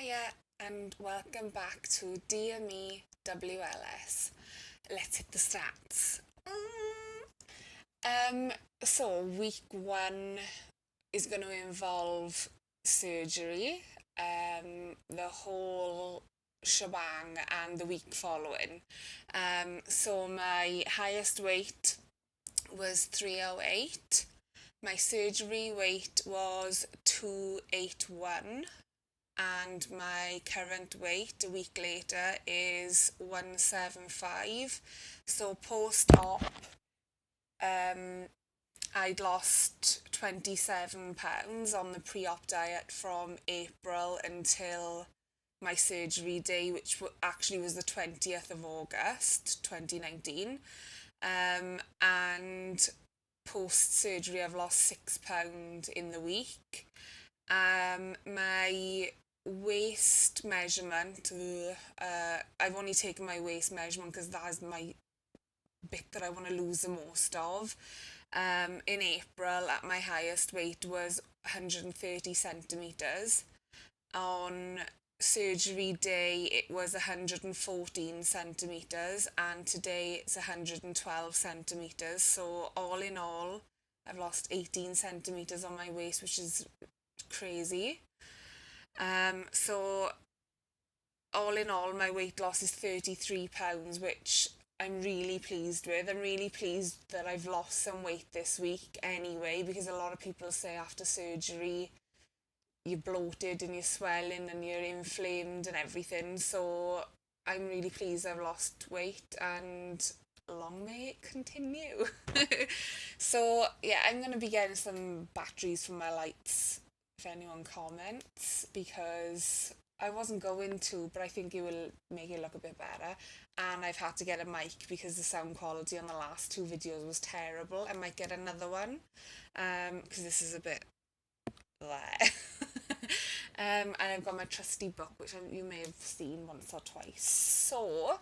Hiya and welcome back to DME WLS. Let's hit the stats. So week one is going to involve surgery, the whole shebang and the week following. So my highest weight was 308. My surgery weight was 281 and my current weight a week later is 175. So post-op, I'd lost 27 pounds on the pre-op diet from April until my surgery day, which actually was the 20th of August 2019. And post-surgery I've lost £6 in the week. My waist measurement, I've only taken my waist measurement because that is my bit that I want to lose the most of. In April, at my highest weight was 130 centimetres. On surgery day, it was 114 centimetres, and today it's 112 centimetres. So all in all, I've lost 18 centimetres on my waist, which is crazy. So all in all, my weight loss is £33, which I'm really pleased with. I'm really pleased that I've lost some weight this week anyway, because a lot of people say after surgery you're bloated and you're swelling and you're inflamed and everything. So I'm really pleased I've lost weight, and long may it continue. So yeah, I'm going to be getting some batteries for my lights if anyone comments, because I wasn't going to, but I think it will make it look a bit better. And I've had to get a mic because the sound quality on the last two videos was terrible. I might get another one because this is a bit there. And I've got my trusty book, which you may have seen once or twice. So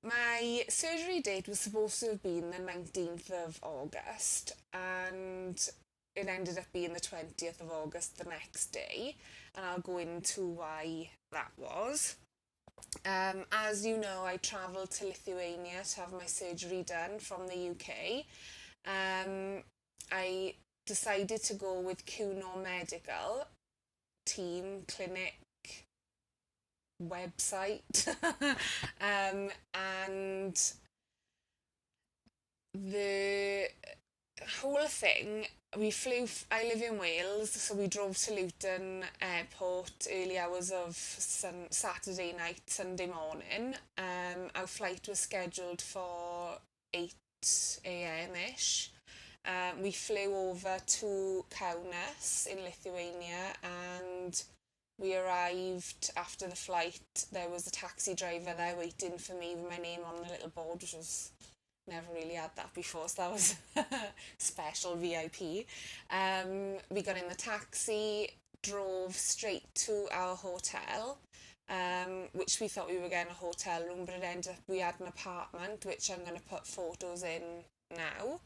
my surgery date was supposed to have been the 19th of August, and it ended up being the 20th of August the next day, and I'll go into why that was. As you know, I travelled to Lithuania to have my surgery done from the UK. I decided to go with quinoa medical team clinic website. And the whole thing, I live in Wales, so we drove to Luton Airport early hours of Saturday night, Sunday morning. Our flight was scheduled for 8 a.m-ish. We flew over to Kaunas in Lithuania, and we arrived after the flight. There was a taxi driver there waiting for me with my name on the little board, which was never really had that before, so that was special VIP. We got in the taxi, drove straight to our hotel, which we thought we were getting a hotel room, but it ended up we had an apartment, which I'm going to put photos in now.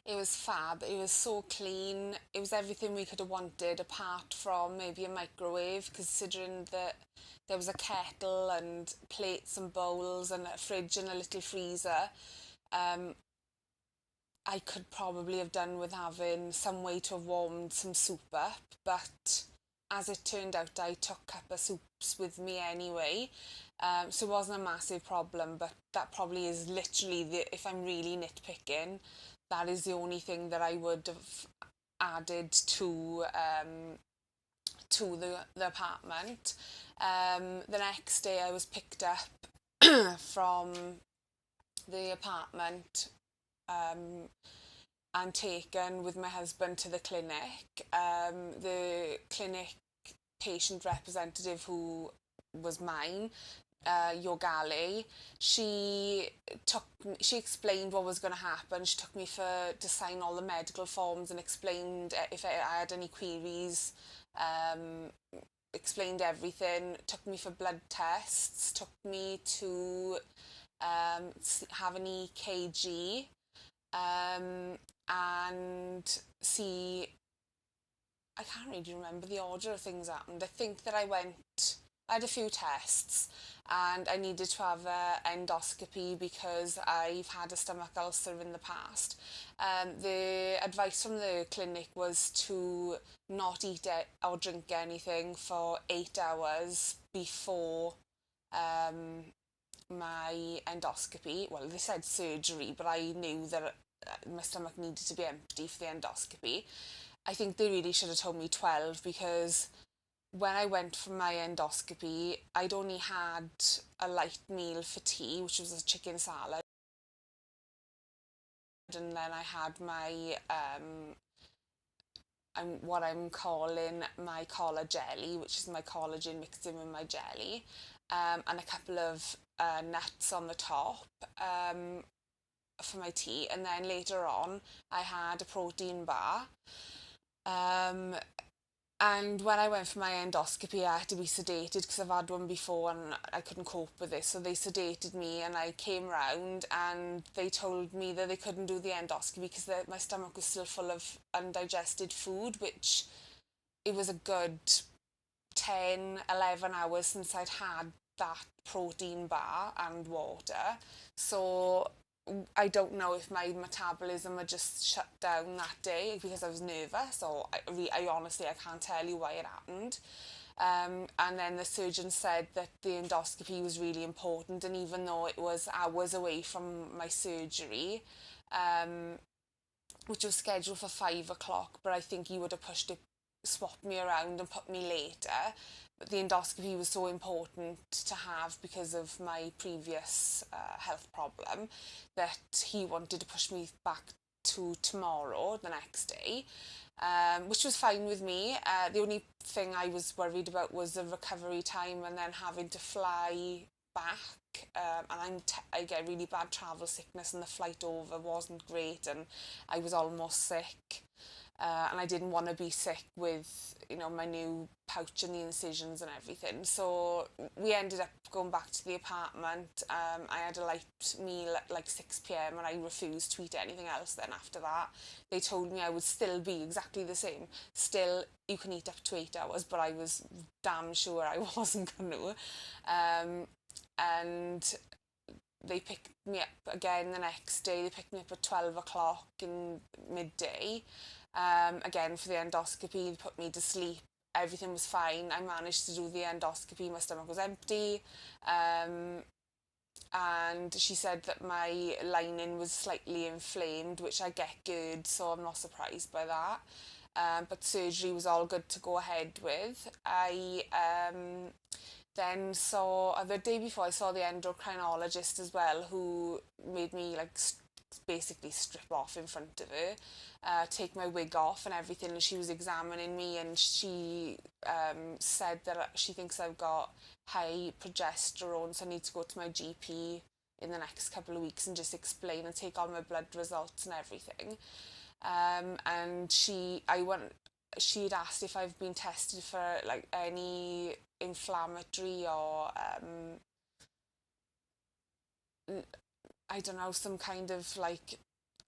It was fab. It was so clean. It was everything we could have wanted, apart from maybe a microwave, considering that there was a kettle and plates and bowls and a fridge and a little freezer. I could probably have done with having some way to have warmed some soup up, but as it turned out, I took a cup of soups with me anyway. So it wasn't a massive problem, but that probably is literally if I'm really nitpicking, that is the only thing that I would have added to the apartment. The next day I was picked up from the apartment and taken with my husband to the clinic. The clinic patient representative, who was mine, Yogali, she she explained what was going to happen. She took me to sign all the medical forms and explained if I had any queries, um, explained everything, took me for blood tests, took me to have an EKG, um, and see, I can't really remember the order of things happened. I think that I had a few tests and I needed to have a endoscopy because I've had a stomach ulcer in the past. The advice from the clinic was to not eat or drink anything for 8 hours before um, my endoscopy. Well, they said surgery, but I knew that my stomach needed to be empty for the endoscopy. I think they really should have told me 12 because when I went for my endoscopy, I'd only had a light meal for tea, which was a chicken salad, and then I had my what I'm calling my collar jelly, which is my collagen mixed in with my jelly, and a couple of nuts on the top for my tea, and then later on I had a protein bar. Um, And when I went for my endoscopy, I had to be sedated because I've had one before and I couldn't cope with this. So they sedated me and I came round and they told me that they couldn't do the endoscopy because my stomach was still full of undigested food, which it was a good 10, 11 hours since I'd had that protein bar and water. So I don't know if my metabolism had just shut down that day because I was nervous, or I honestly I can't tell you why it happened. And then the surgeon said that the endoscopy was really important, and even though it was hours away from my surgery, um, which was scheduled for 5 o'clock, but I think he would have pushed it, swapped me around and put me later. But the endoscopy was so important to have because of my previous health problem that he wanted to push me back to tomorrow, the next day, which was fine with me. The only thing I was worried about was the recovery time and then having to fly back. And I get really bad travel sickness, and the flight over wasn't great, and I was almost sick. And I didn't want to be sick with, my new pouch and the incisions and everything. So we ended up going back to the apartment. I had a light meal at like 6 p.m. and I refused to eat anything else then after that. They told me I would still be exactly the same. Still, you can eat up to 8 hours, but I was damn sure I wasn't going to. And they picked me up again the next day. They picked me up at 12 o'clock in midday. Again, for the endoscopy, they put me to sleep. Everything was fine. I managed to do the endoscopy. My stomach was empty. And she said that my lining was slightly inflamed, which I get good, so I'm not surprised by that. But surgery was all good to go ahead with. I then saw the day before I saw the endocrinologist as well, who made me like basically strip off in front of her, take my wig off and everything, and she was examining me, and she said that she thinks I've got high progesterone, so I need to go to my GP in the next couple of weeks and just explain and take all my blood results and everything. And she'd asked if I've been tested for like any inflammatory or I don't know, some kind of like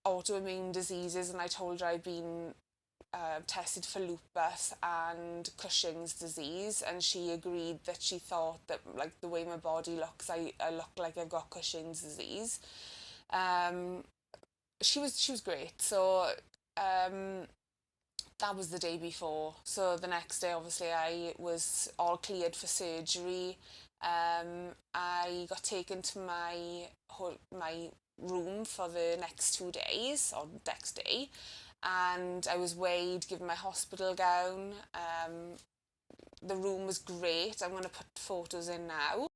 autoimmune diseases, and I told her I'd been tested for lupus and Cushing's disease, and she agreed that she thought that like the way my body looks, I look like I've got Cushing's disease. Um, she was great. So um, that was the day before. So the next day, obviously, I was all cleared for surgery. I got taken to my room for the next 2 days, or next day, and I was weighed, given my hospital gown. The room was great. I'm going to put photos in now.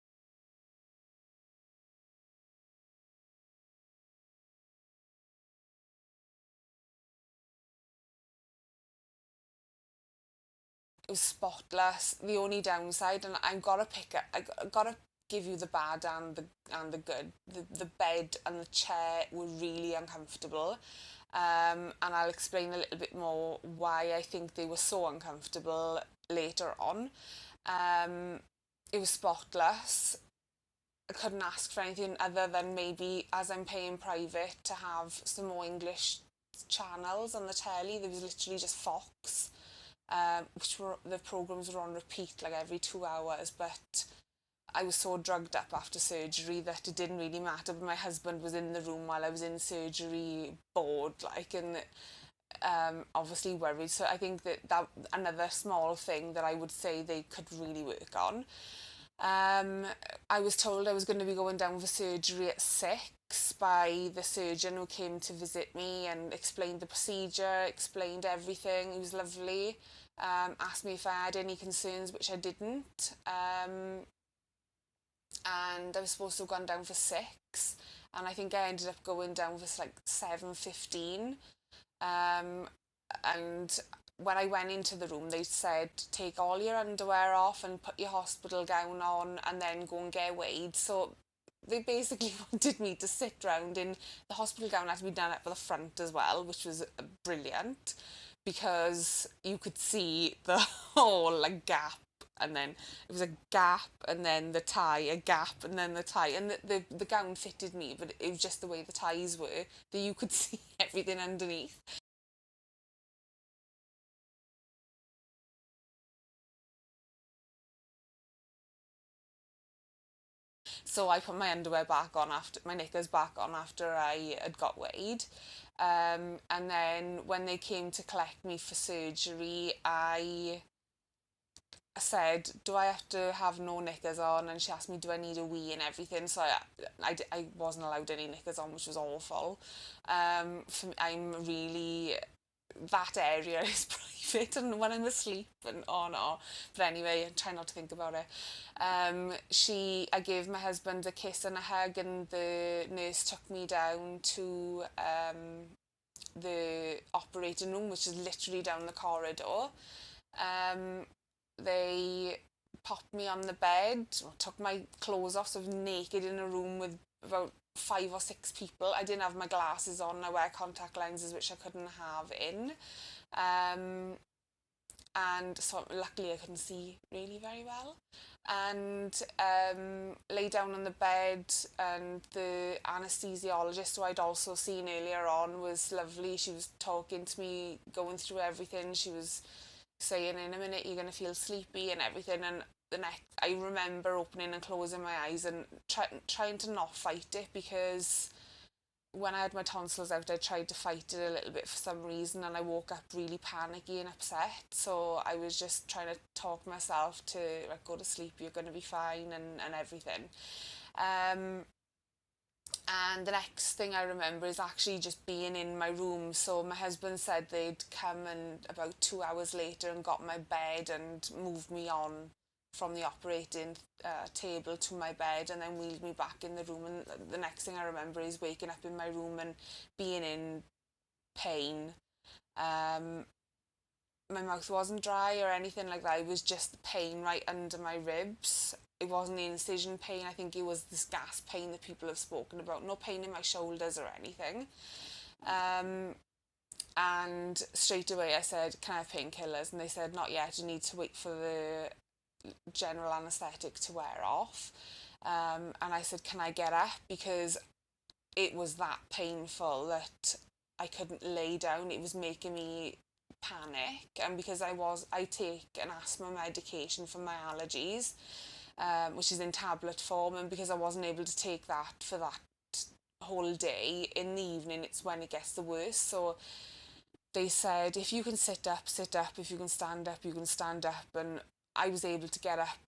It was spotless. The only downside, and I got to give you the bad and the good. The bed and the chair were really uncomfortable. And I'll explain a little bit more why I think they were so uncomfortable later on. Um, it was spotless. I couldn't ask for anything other than maybe, as I'm paying private, to have some more English channels on the telly. There was literally just Fox, which were the programs were on repeat like every 2 hours. But I was so drugged up after surgery that it didn't really matter. But my husband was in the room while I was in surgery, bored, like, and obviously worried. So I think that another small thing that I would say they could really work on. I was told I was going to be going down for surgery at 6 by the surgeon who came to visit me and explained the procedure, explained everything. He was lovely. Asked me if I had any concerns, which I didn't. And I was supposed to have gone down for 6, and I think I ended up going down for like 7:15. And when I went into the room, they said, take all your underwear off and put your hospital gown on and then go and get weighed. So they basically wanted me to sit round in the hospital gown. Had to be done at the front as well, which was brilliant, because you could see the whole like gap, and then it was a gap, and then the tie, a gap, and then the tie, and the gown fitted me, but it was just the way the ties were that you could see everything underneath. So I put my underwear back on, after my knickers back on, after I had got weighed. And then when they came to collect me for surgery, I said, do I have to have no knickers on? And she asked me, do I need a wee and everything? So I wasn't allowed any knickers on, which was awful. For me, I'm really, that area is private, and when I'm asleep, and oh no. But anyway, I try not to think about it. I gave my husband a kiss and a hug, and the nurse took me down to the operating room, which is literally down the corridor. Um, they popped me on the bed, took my clothes off, so I was naked in a room with about 5 or 6 people. I didn't have my glasses on. I wear contact lenses, which I couldn't have in. Um, and so luckily I couldn't see really very well. And lay down on the bed, and the anesthesiologist who I'd also seen earlier on was lovely. She was talking to me, going through everything. She was saying, in a minute you're going to feel sleepy and everything. And the next, I remember opening and closing my eyes and trying to not fight it, because when I had my tonsils out, I tried to fight it a little bit for some reason, and I woke up really panicky and upset. So I was just trying to talk myself to, like, go to sleep, you're going to be fine, and everything. Um, and the next thing I remember is actually just being in my room. So my husband said they'd come and about 2 hours later and got my bed and moved me on from the operating table to my bed, and then wheeled me back in the room. And the next thing I remember is waking up in my room and being in pain. Um, my mouth wasn't dry or anything like that. It was just the pain right under my ribs. It wasn't the incision pain. I think it was this gas pain that people have spoken about. No pain in my shoulders or anything. Um, and straight away I said, can I have painkillers? And they said, not yet. You need to wait for the general anaesthetic to wear off. And I said, can I get up? Because it was that painful that I couldn't lay down. It was making me panic. And because I take an asthma medication for my allergies, which is in tablet form, and because I wasn't able to take that for that whole day, in the evening it's when it gets the worst. So they said, if you can sit up, sit up. If you can stand up, you can stand up. And I was able to get up,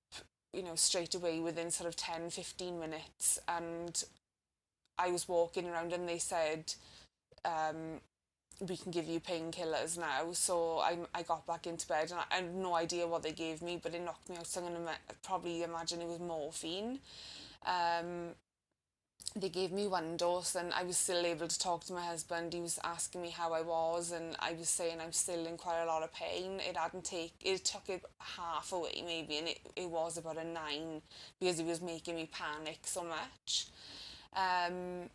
straight away within sort of 10-15 minutes. And I was walking around, and they said, we can give you painkillers now. So I got back into bed, and I had no idea what they gave me, but it knocked me out. So I'm going to probably imagine it was morphine. Um, they gave me one dose and I was still able to talk to my husband. He was asking me how I was and I was saying I'm still in quite a lot of pain. It took it half away maybe, and it was about a 9 because it was making me panic so much. Um,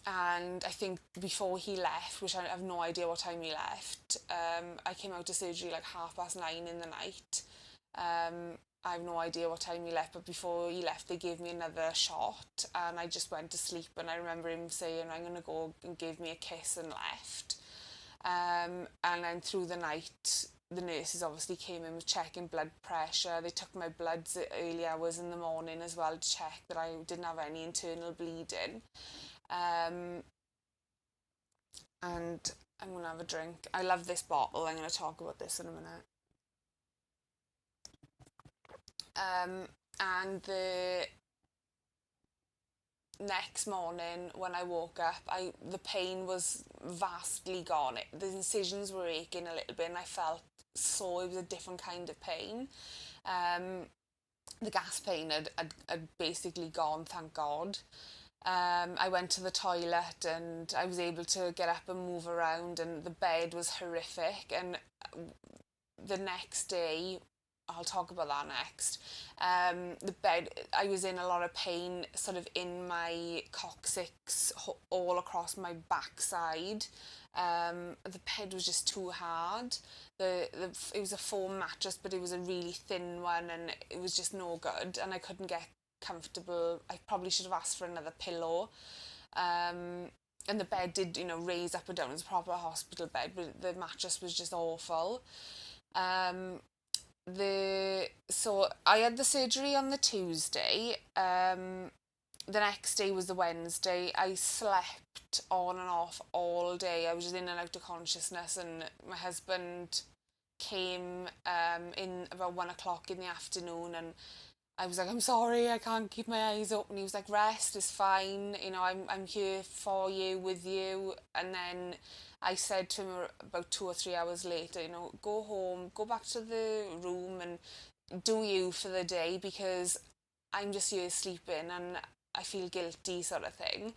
and I think before he left, which I have no idea what time he left, I came out of surgery like 9:30 in the night. I have no idea what time he left, but before he left, they gave me another shot, and I just went to sleep. And I remember him saying, "I'm gonna go," and gave me a kiss and left. And then through the night, the nurses obviously came in with checking blood pressure. They took my bloods at early hours in the morning as well to check that I didn't have any internal bleeding. Um, and I'm gonna have a drink. I love this bottle. I'm gonna talk about this in a minute. Um, and the next morning when I woke up, the pain was vastly gone. The incisions were aching a little bit, and I felt so it was a different kind of pain. Um, the gas pain had basically gone, thank God. I went to the toilet and I was able to get up and move around, and the bed was horrific. And the next day, I'll talk about that next. The bed, I was in a lot of pain, sort of in my coccyx, all across my backside. The bed was just too hard. It was a foam mattress, but it was a really thin one, and it was just no good. And I couldn't get comfortable. I probably should have asked for another pillow. And the bed did, raise up and down. It was a proper hospital bed, but the mattress was just awful. Um, so I had the surgery on the Tuesday. The next day was the Wednesday. I slept on and off all day. I was just in and out of consciousness, and my husband came in about 1 o'clock in the afternoon, and I was like, "I'm sorry, I can't keep my eyes open." He was like, "Rest is fine. I'm here for you, with you." And then I said to him about 2 or 3 hours later, "Go home, go back to the room and do you for the day, because I'm just here sleeping and I feel guilty," sort of thing.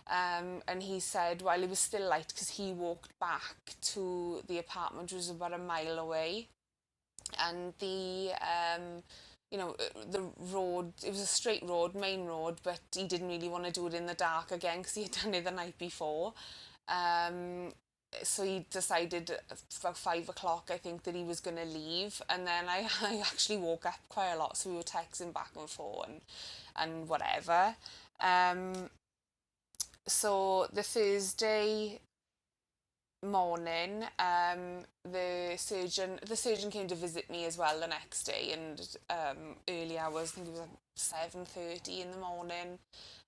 And he said, well, it was still light because he walked back to the apartment, which was about a mile away, and the road, it was a straight road, main road, but he didn't really want to do it in the dark again because he had done it the night before. um so he decided about 5 o'clock, I think, that he was going to leave, and then I actually woke up quite a lot, so we were texting back and forth and whatever. um so the Thursday morning, the surgeon came to visit me as well the next day, and early hours, I think it was like 7:30 in the morning,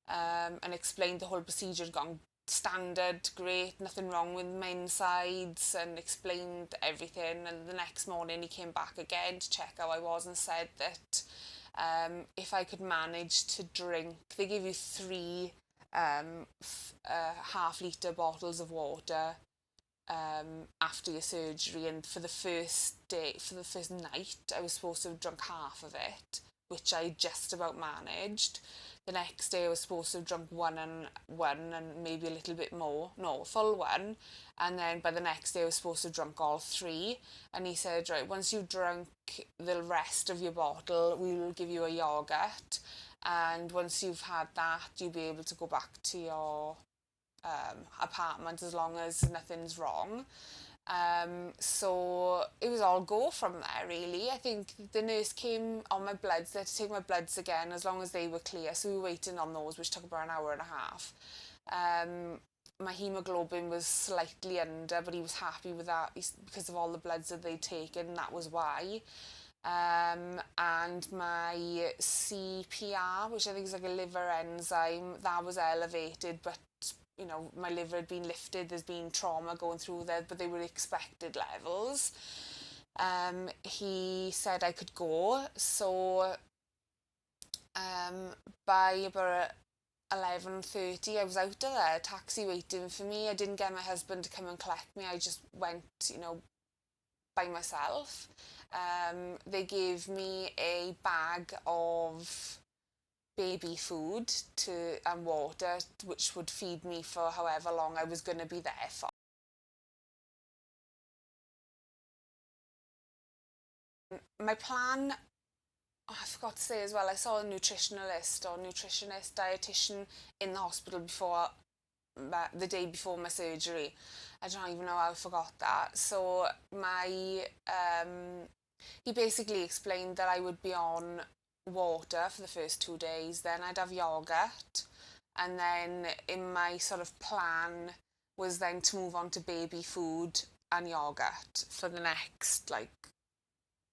and explained the whole procedure had gone standard, great, nothing wrong with my insides, and explained everything. And the next morning he came back again to check how I was and said that if I could manage to drink, they give you three half-litre bottles of water after your surgery, and for the first night, I was supposed to have drunk half of it, which I just about managed. The next day, I was supposed to have drunk one and maybe a little bit more, no, full one. And then by the next day, I was supposed to have drunk all three. And he said, right, once you've drunk the rest of your bottle, we will give you a yogurt, and once you've had that, you'll be able to go back to your apartment as long as nothing's wrong. So it was all go from there, really. I think the nurse came on my bloods. They had to take my bloods again as long as they were clear. So we were waiting on those, which took about an hour and a half. My hemoglobin was slightly under, but he was happy with that because of all the bloods that they'd taken. That was why. And my CPR, which I think is like a liver enzyme, that was elevated, but my liver had been lifted. There's been trauma going through there, but they were expected levels. He said I could go, so by about 11:30, I was out of there, taxi waiting for me. I didn't get my husband to come and collect me. I just went, by myself. They gave me a bag of baby food to and water, which would feed me for however long I was going to be there for. My plan, oh, I forgot to say as well, I saw a nutritionalist or nutritionist, dietitian in the hospital before the day before my surgery. I don't even know how I forgot that. So he basically explained that I would be on water for the first 2 days, then I'd have yogurt, and then in my sort of plan was then to move on to baby food and yogurt for the next like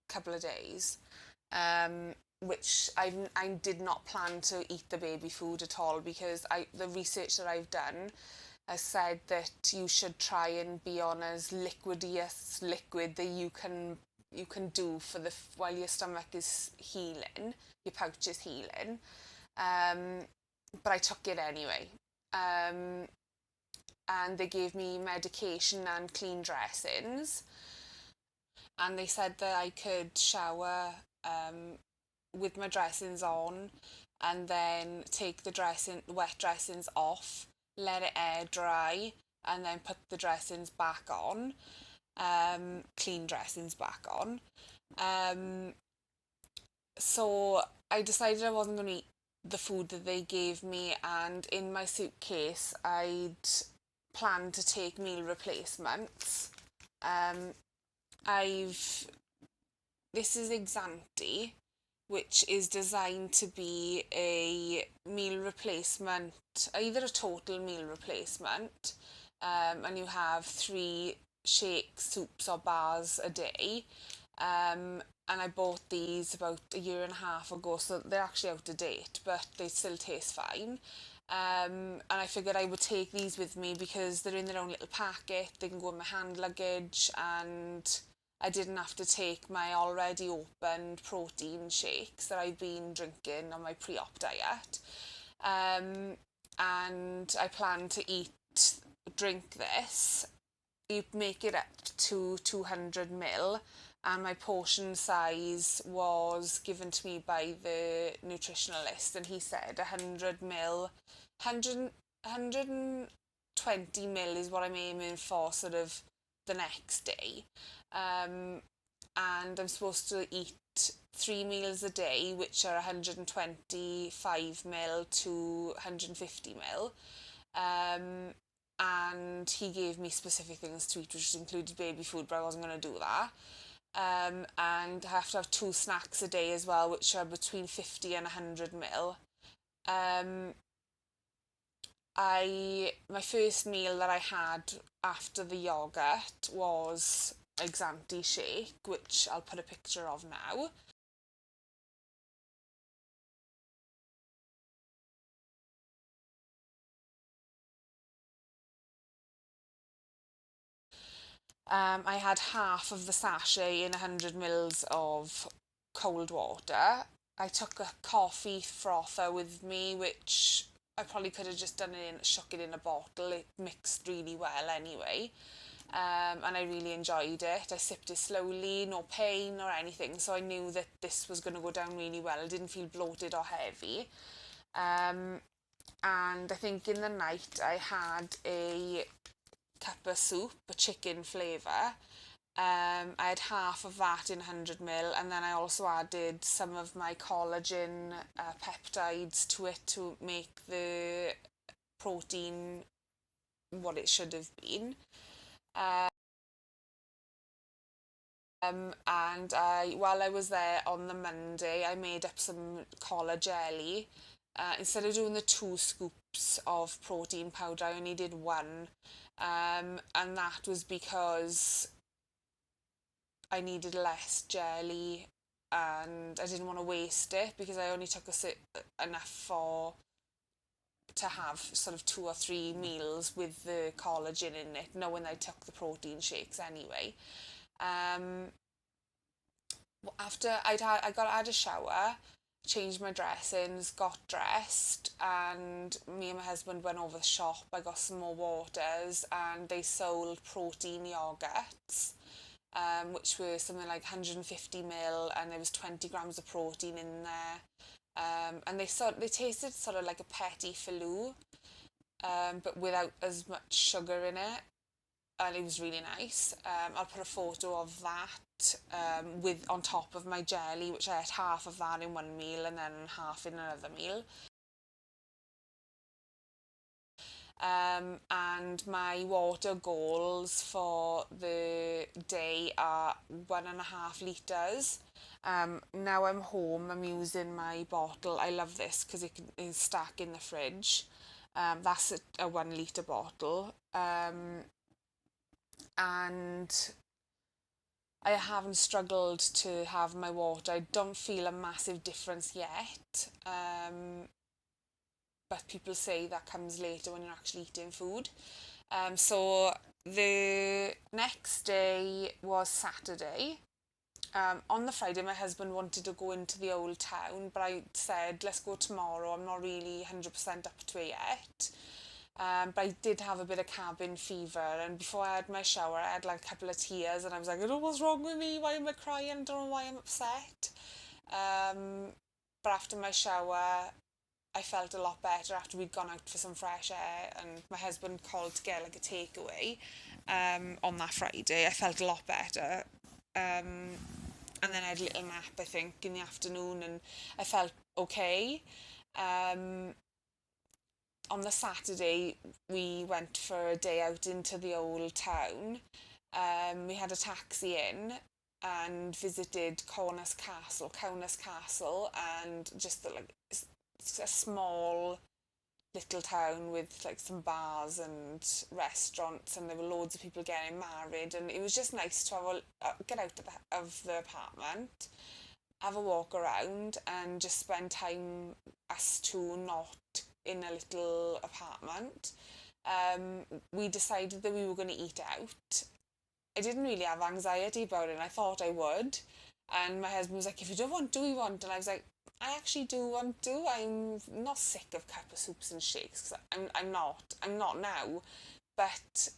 couple of days. Which I did not plan to eat the baby food at all, because the research that I've done has said that you should try and be on as liquidiest liquid that you can do for the while your stomach is healing, your pouch is healing. But I took it anyway. And they gave me medication and clean dressings, and they said that I could shower with my dressings on, and then take the wet dressings off, let it air dry, and then put the dressings back on, clean dressings back on. So I decided I wasn't going to eat the food that they gave me, and in my suitcase I'd planned to take meal replacements. I've This is Exanti, which is designed to be a meal replacement, either a total meal replacement, and you have 3 shakes, soups or bars a day. And I bought these about a year and a half ago, so they're actually out of date, but they still taste fine. And I figured I would take these with me because they're in their own little packet, they can go in my hand luggage, and I didn't have to take my already opened protein shakes that I've been drinking on my pre-op diet. And I plan to drink this. You make it up to 200 ml, and my portion size was given to me by the nutritionalist, and he said 100 ml, 120 ml is what I'm aiming for sort of the next day. And I'm supposed to eat 3 meals a day, which are 125 ml to 150 ml. And he gave me specific things to eat, which included baby food, but I wasn't going to do that. And I have to have 2 snacks a day as well, which are between 50 and 100 ml. My first meal that I had after the yogurt was Exanti shake, which I'll put a picture of now. I had half of the sachet in 100 mils of cold water. I took a coffee frother with me, which I probably could have just shook it in a bottle. It mixed really well anyway. And I really enjoyed it. I sipped it slowly, no pain or anything, so I knew that this was going to go down really well. I didn't feel bloated or heavy. And I think in the night I had a cup of soup, a chicken flavour. I had half of that in 100 ml, and then I also added some of my collagen peptides to it to make the protein what it should have been. And while I was there on the Monday, I made up some collar jelly. Instead of doing the 2 scoops of protein powder, I only did 1. And that was because I needed less jelly, and I didn't want to waste it, because I only took enough to have sort of 2 or 3 meals with the collagen in it, knowing I took the protein shakes anyway. After I had a shower, changed my dressings, got dressed, and me and my husband went over the shop. I got some more waters, and they sold protein yogurts, which were something like 150 ml, and there was 20 grams of protein in there. And they tasted sort of like a petit filou, but without as much sugar in it, and it was really nice. I'll put a photo of that with on top of my jelly, which I ate half of that in one meal and then half in another meal. And my water goals for the day are 1.5 litres. Now I'm home, I'm using my bottle. I love this because is stacked in the fridge. That's a 1 litre bottle. And I haven't struggled to have my water. I don't feel a massive difference yet. But people say that comes later when you're actually eating food. So the next day was Saturday. On the Friday, my husband wanted to go into the old town, but I said, let's go tomorrow. I'm not really 100% up to it yet. But I did have a bit of cabin fever, and before I had my shower, I had like a couple of tears, and I was like, I don't know what's wrong with me. Why am I crying? I don't know why I'm upset. Um, but after my shower, I felt a lot better after we'd gone out for some fresh air, and my husband called to get like a takeaway on that Friday. I felt a lot better. And then I had a little nap, I think, in the afternoon, and I felt okay. Um, on the Saturday, we went for a day out into the old town. We had a taxi in and visited Kaunas Castle, and just it's a small little town with like some bars and restaurants, and there were loads of people getting married, and it was just nice to get out of the apartment, have a walk around, and just spend time us two not in a little apartment. We decided that we were going to eat out. I didn't really have anxiety about it, and I thought I would. And my husband was like, if you don't want, do we want? And I was like, I actually do want to. I'm not sick of cup of soups and shakes. Cause I'm not now. But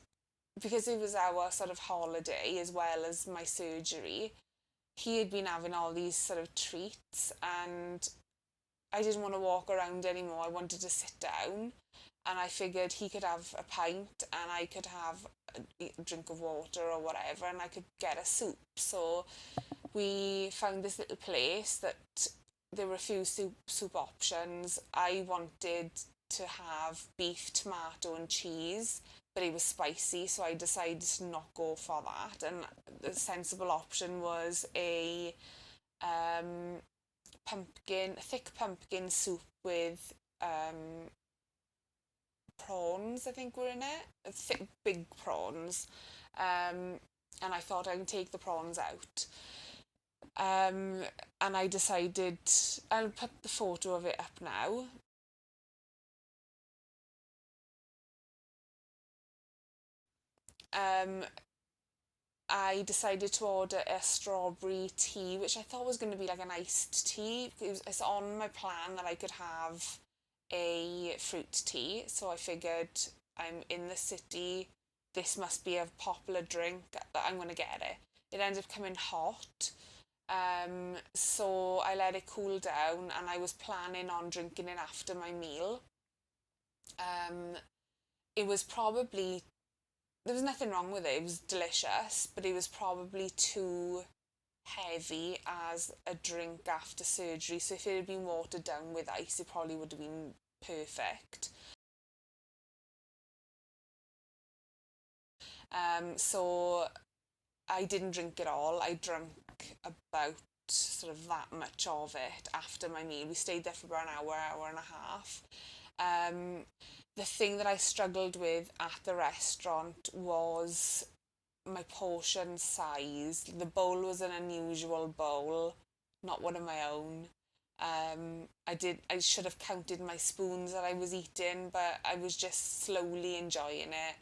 because it was our sort of holiday as well as my surgery, he had been having all these sort of treats, and I didn't want to walk around anymore. I wanted to sit down, and I figured he could have a pint and I could have a drink of water or whatever, and I could get a soup. So we found this little place that there were a few soup options. I wanted to have beef, tomato, and cheese, but it was spicy, so I decided to not go for that. And the sensible option was a um, thick pumpkin soup with prawns, I think were in it, thick, big prawns. And I thought I would take the prawns out. And I decided, I'll put the photo of it up now. Um, I decided to order a strawberry tea, which I thought was going to be like an iced tea. It's on my plan that I could have a fruit tea, so I figured I'm in the city, this must be a popular drink, I'm going to get it. It ended up coming hot, so I let it cool down, and I was planning on drinking it after my meal. Um, it was probably There was nothing wrong with it. It was delicious, but it was probably too heavy as a drink after surgery. So if it had been watered down with ice, it probably would have been perfect. So I didn't drink it all. I drank about sort of that much of it after my meal. We stayed there for about an hour and a half. Um, the thing that I struggled with at the restaurant was my portion size. The bowl was an unusual bowl, not one of my own. I should have counted my spoons that I was eating, but I was just slowly enjoying it.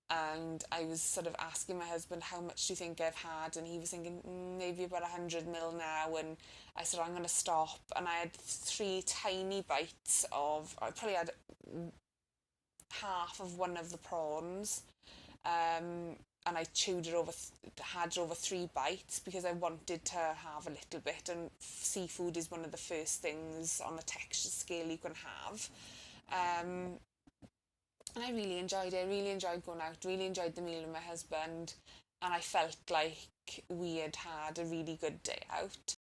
And I was sort of asking my husband, how much do you think I've had? And he was thinking, maybe about 100 ml now. And I said, I'm going to stop. And I had three tiny bites I probably had half of one of the prawns. and I had it over 3 bites because I wanted to have a little bit. And seafood is one of the first things on the texture scale you can have. Um, and I really enjoyed it. I really enjoyed going out. Really enjoyed the meal with my husband, and I felt like we had had a really good day out.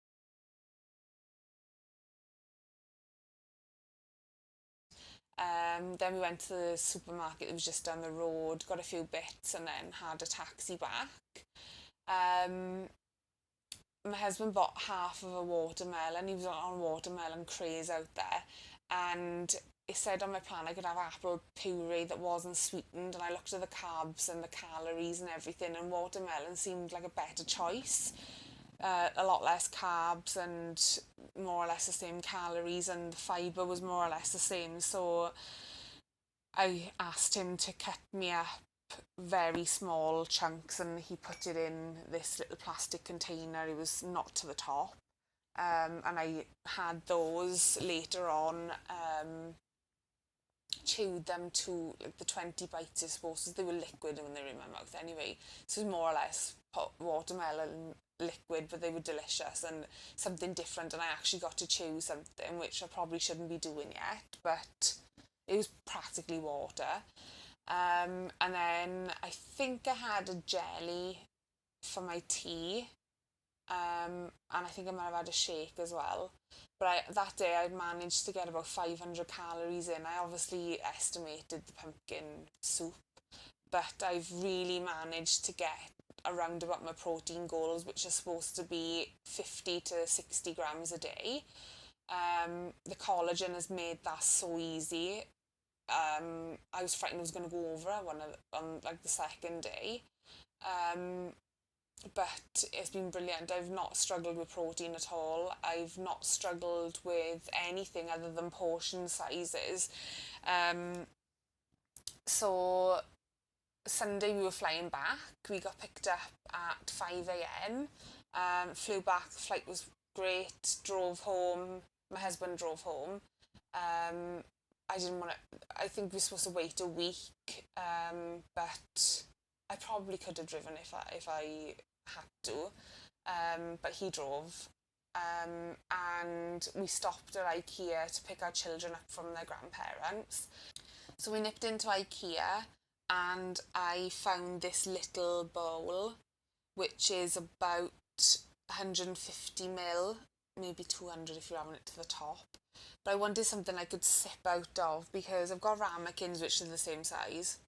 Then we went to the supermarket that was just down the road, got a few bits, and then had a taxi back. Um, my husband bought half of a watermelon. He was on watermelon craze out there, and it said on my plan I could have apple puree that wasn't sweetened, and I looked at the carbs and the calories and everything, and watermelon seemed like a better choice. A lot less carbs and more or less the same calories, and the fibre was more or less the same. So I asked him to cut me up very small chunks, and he put it in this little plastic container. It was not to the top. And I had those later on, chewed them to like the 20 bites you're supposed to. They were liquid when they were in my mouth anyway. So it was more or less watermelon liquid, but they were delicious and something different. And I actually got to chew something which I probably shouldn't be doing yet, but it was practically water. And then I think I had a jelly for my tea, and I think I might have had a shake as well. But that day I managed to get about 500 calories in. I obviously estimated the pumpkin soup, but I've really managed to get around about my protein goals, which are supposed to be 50 to 60 grams a day. The collagen has made that so easy. I was frightened I was going to go over on like the second day. Um, but it's been brilliant. I've not struggled with protein at all. I've not struggled with anything other than portion sizes. Um, so Sunday we were flying back. We got picked up at 5 a.m. Flew back. The flight was great. Drove home. My husband drove home. I didn't want to. I think we were supposed to wait a week, but I probably could have driven if I had to. But he drove. And we stopped at IKEA to pick our children up from their grandparents. So we nipped into IKEA, and I found this little bowl, which is about 150 ml, maybe 200 if you're having it to the top. But I wanted something I could sip out of because I've got ramekins which are the same size,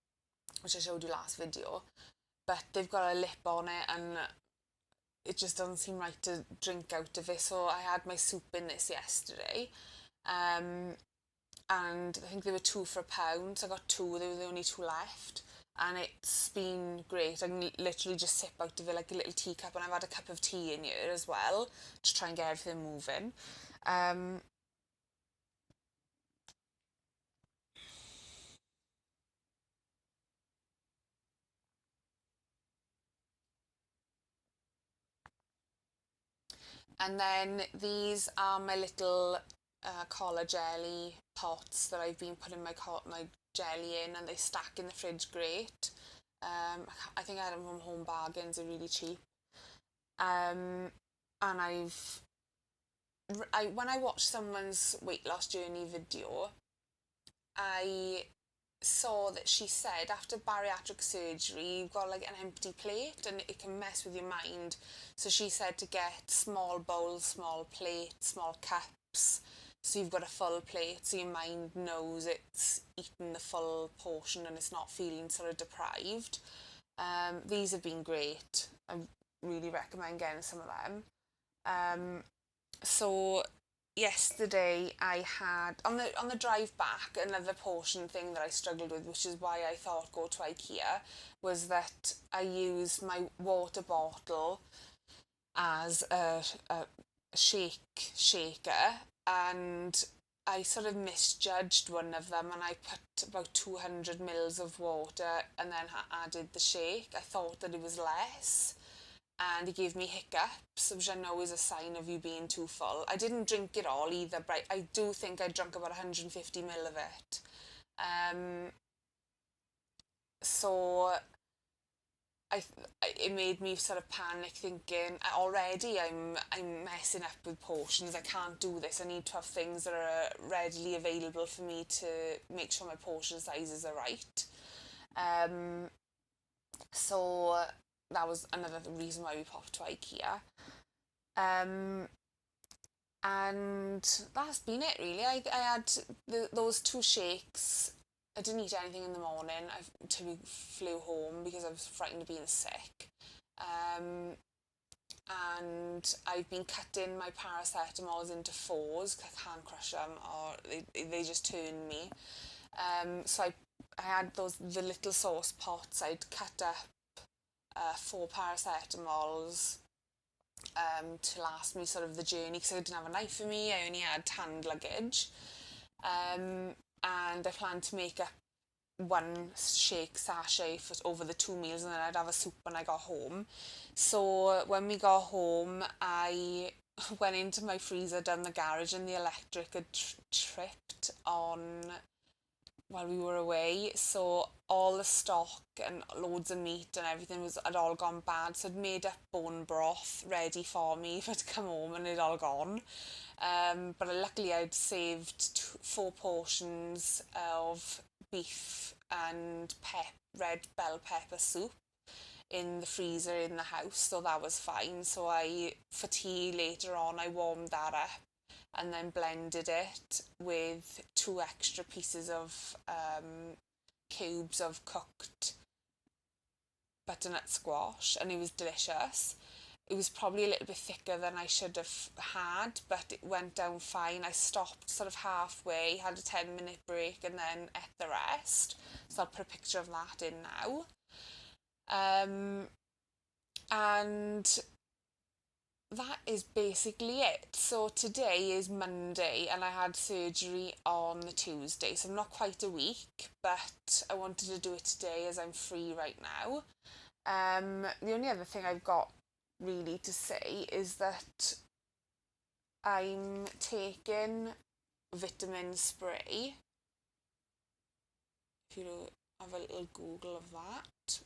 which I showed you last video, but they've got a lip on it and it just doesn't seem right to drink out of it. So I had my soup in this yesterday, and I think they were two for £1, so I got two. There were the only two left, and it's been great. I can literally just sip out of it like a little teacup, and I've had a cup of tea in here as well to try and get everything moving. And then these are my little collar jelly pots that I've been putting my jelly in, and they stack in the fridge great. I think I had them from Home Bargains, they're really cheap. And when I watched someone's weight loss journey video, I saw that she said after bariatric surgery you've got like an empty plate and it can mess with your mind. So she said to get small bowls, small plates, small cups, so you've got a full plate so your mind knows it's eaten the full portion and it's not feeling sort of deprived. These have been great. I really recommend getting some of them. So yesterday I had on the drive back, another portion thing that I struggled with, which is why I thought go to IKEA, was that I used my water bottle as a shaker, and I sort of misjudged one of them, and I put about 200 mils of water and then added the shake. I thought that it was less, and it gave me hiccups, which I know is a sign of you being too full. I didn't drink it all either, but I do think I drank about 150 ml of it. So it made me sort of panic, thinking already I'm messing up with portions. I can't do this. I need to have things that are readily available for me to make sure my portion sizes are right. Um, so that was another reason why we popped to IKEA. Um, and that's been it really. I had those two shakes. I didn't eat anything in the morning until we flew home because I was frightened of being sick. Um, and I've been cutting my paracetamols into fours 'cause I can't crush them or they just turn me. So I had the little sauce pots. I'd cut up four paracetamols to last me sort of the journey because I didn't have a knife for me. I only had hand luggage. And I planned to make up one shake sachet for over the 2 meals, and then I'd have a soup when I got home. So when we got home, I went into my freezer down the garage, and the electric had tripped on while we were away. So all the stock and loads of meat and everything had all gone bad. So I'd made up bone broth ready for me if I'd come home, and it'd all gone. But luckily I'd saved four portions of beef and red bell pepper soup in the freezer in the house, so that was fine. So for tea later on, I warmed that up and then blended it with two extra pieces of cubes of cooked butternut squash, and it was delicious. It was probably a little bit thicker than I should have had, but it went down fine. I stopped sort of halfway, had a 10-minute break, and then ate the rest. So I'll put a picture of that in now. And that is basically it. So today is Monday, and I had surgery on the Tuesday, so I'm not quite a week, but I wanted to do it today as I'm free right now. The only other thing I've got really to say is that I'm taking vitamin spray. If you have a little Google of that.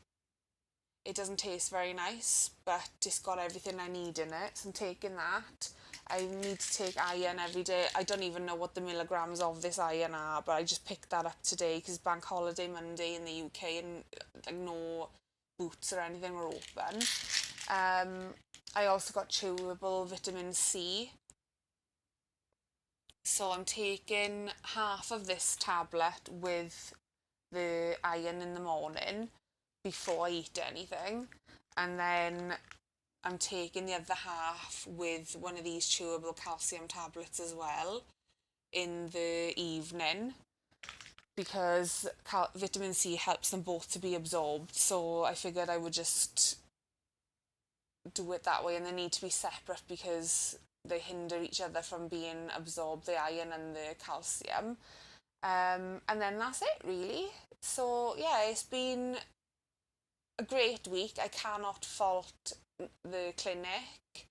It doesn't taste very nice, but it's got everything I need in it, so I'm taking that. I need to take iron every day. I don't even know what the milligrams of this iron are, but I just picked that up today because bank holiday Monday in the UK, and like no Boots or anything were open. I also got chewable vitamin C. So I'm taking half of this tablet with the iron in the morning before I eat anything, and then I'm taking the other half with one of these chewable calcium tablets as well in the evening, because vitamin C helps them both to be absorbed. So I figured I would just do it that way, and they need to be separate because they hinder each other from being absorbed, the iron and the calcium. And then that's it really. So yeah, it's been a great week. I cannot fault the clinic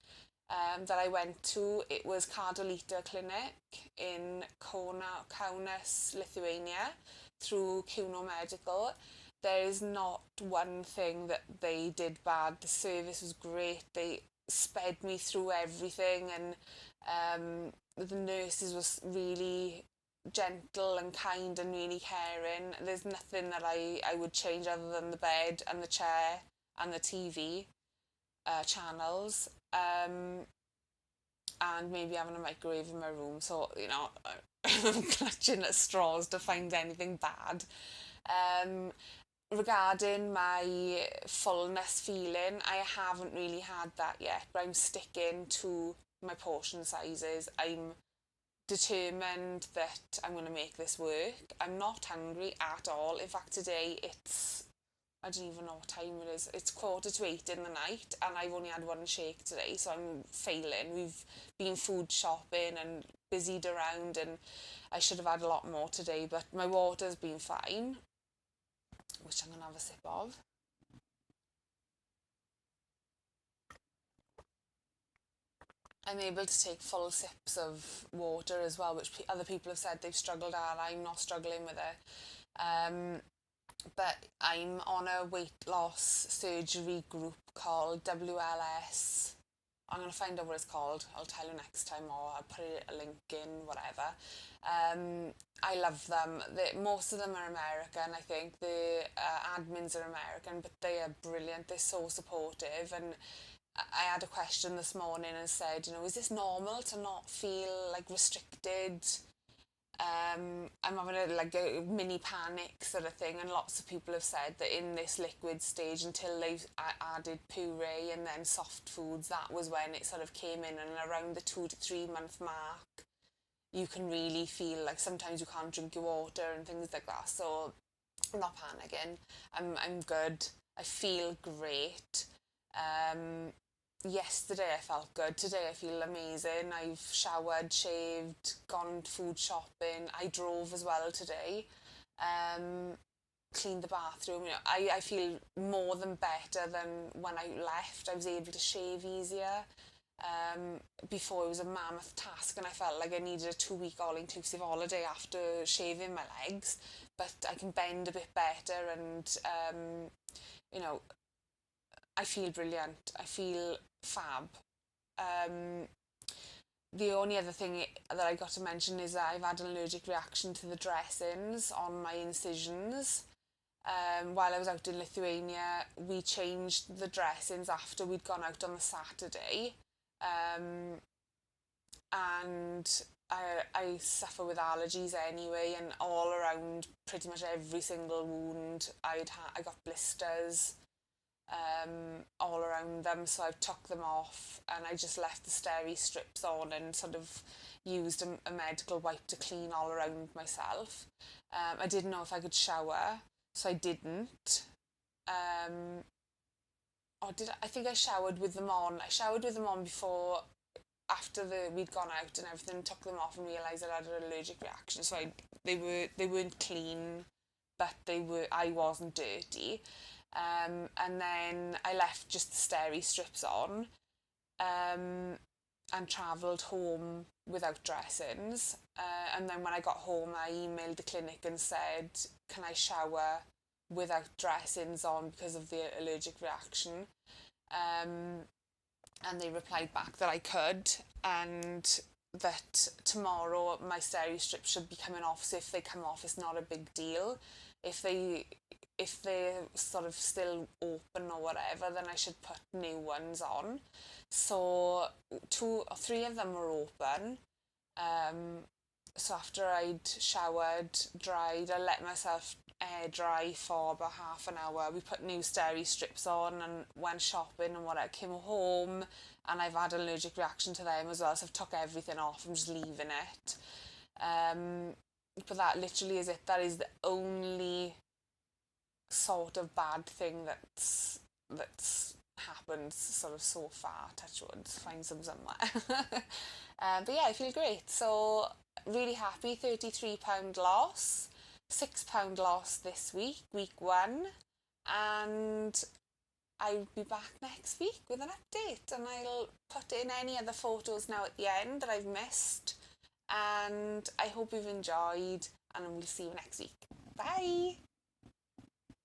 that I went to. It was Kardolita clinic in Kaunas, Lithuania, through quinoa medical. There is not one thing that they did bad. The service was great. They sped me through everything, and the nurses was really gentle and kind and really caring. There's nothing that I would change other than the bed and the chair and the TV channels, and maybe having a microwave in my room. So, I'm clutching at straws to find anything bad. Regarding my fullness feeling, I haven't really had that yet, but I'm sticking to my portion sizes. I'm determined that I'm going to make this work. I'm not hungry at all. In fact, today I don't even know what time it is. It's 7:45 in the night, and I've only had one shake today, so I'm failing. We've been food shopping and busied around, and I should have had a lot more today, but my water's been fine, which I'm going to have a sip of. I'm able to take full sips of water as well, which other people have said they've struggled at. I'm not struggling with it. but I'm on a weight loss surgery group called WLS. I'm going to find out what it's called. I'll tell you next time, or I'll put a link in, whatever. I love them. Most of them are American, I think. The admins are American, but they are brilliant. They're so supportive. And I had a question this morning and said, is this normal to not feel like restricted? I'm having a mini panic sort of thing, and lots of people have said that in this liquid stage, until they've added puree and then soft foods, that was when it sort of came in, and around the 2 to 3 month mark, you can really feel like sometimes you can't drink your water and things like that. So I'm not panicking. I'm good. I feel great. Um, Yesterday I felt good. Today I feel amazing. I've showered, shaved, gone food shopping. I drove as well today. Um, Cleaned the bathroom. I feel more than better than when I left. I was able to shave easier. Um, Before it was a mammoth task, and I felt like I needed a 2 week all-inclusive holiday after shaving my legs. But I can bend a bit better, and you know, I feel brilliant. I feel fab. Um, the only other thing that I got to mention is that I've had an allergic reaction to the dressings on my incisions. While I was out in Lithuania, we changed the dressings after we'd gone out on the Saturday. Um, and I suffer with allergies anyway, and all around pretty much every single wound I got blisters all around them, so I took them off and I just left the steri strips on and sort of used a medical wipe to clean all around myself. I didn't know if I could shower, so I didn't. Um, or did I think I showered with them on. I showered with them on before, after we'd gone out and everything, took them off and realised I had an allergic reaction. So they weren't clean, but I wasn't dirty. And then I left just the steri strips on, and travelled home without dressings. And then when I got home, I emailed the clinic and said, can I shower without dressings on because of the allergic reaction? Um, and they replied back that I could, and that tomorrow my steri strips should be coming off. So if they come off, it's not a big deal. If they're sort of still open or whatever, then I should put new ones on. So 2 or 3 of them were open. Um, so after I'd showered, dried, I let myself air dry for about half an hour. We put new steri strips on and went shopping and what. I came home and I've had an allergic reaction to them as well, so I've took everything off. I'm just leaving it. Um, but that literally is it. That is the only sort of bad thing that's happened sort of so far. Touch wood, find some somewhere. But yeah, I feel great. So really happy. £33 loss, £6 loss this week, week 1, and I'll be back next week with an update, and I'll put in any other photos now at the end that I've missed. And I hope you've enjoyed, and we'll see you next week. Bye.